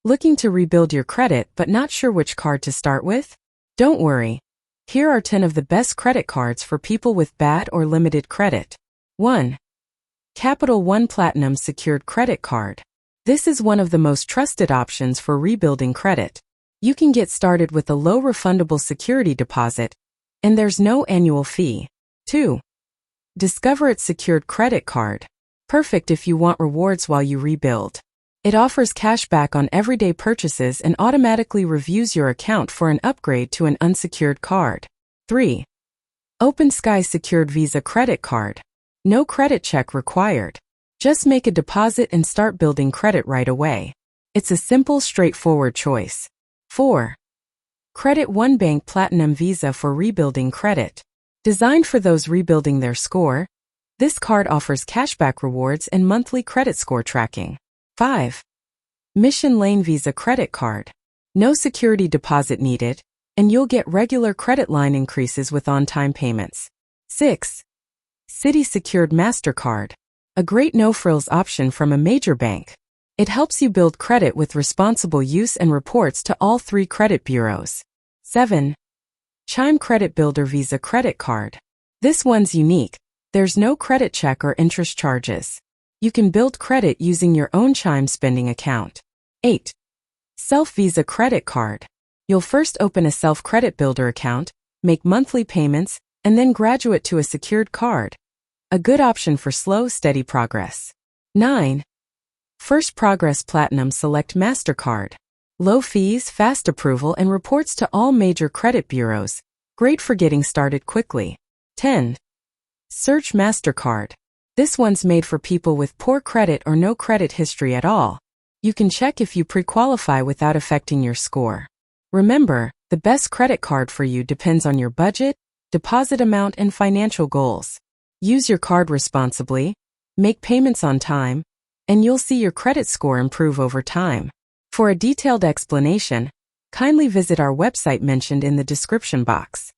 Looking to rebuild your credit but not sure which card to start with? Don't worry. Here are 10 of the best credit cards for people with bad or limited credit. 1. Capital One Platinum Secured Credit Card. This is one of the most trusted options for rebuilding credit. You can get started with a low refundable security deposit, and there's no annual fee. 2. Discover It Secured Credit Card. Perfect if you want rewards while you rebuild. It offers cash back on everyday purchases and automatically reviews your account for an upgrade to an unsecured card. 3. Open Sky Secured Visa Credit Card. No credit check required. Just make a deposit and start building credit right away. It's a simple, straightforward choice. 4. Credit One Bank Platinum Visa for rebuilding credit. Designed for those rebuilding their score, this card offers cashback rewards and monthly credit score tracking. 5. Mission Lane Visa Credit Card. No security deposit needed, and you'll get regular credit line increases with on-time payments. 6. Citi Secured MasterCard. A great no-frills option from a major bank. It helps you build credit with responsible use and reports to all 3 credit bureaus. 7. Chime Credit Builder Visa Credit Card. This one's unique. There's no credit check or interest charges. You can build credit using your own Chime spending account. 8. Self Visa Credit Card. You'll first open a Self Credit Builder account, make monthly payments, and then graduate to a secured card. A good option for slow, steady progress. 9. First Progress Platinum Select MasterCard. Low fees, fast approval, and reports to all major credit bureaus. Great for getting started quickly. 10. Surge MasterCard. This one's made for people with poor credit or no credit history at all. You can check if you pre-qualify without affecting your score. Remember, the best credit card for you depends on your budget, deposit amount, and financial goals. Use your card responsibly, make payments on time, and you'll see your credit score improve over time. For a detailed explanation, kindly visit our website mentioned in the description box.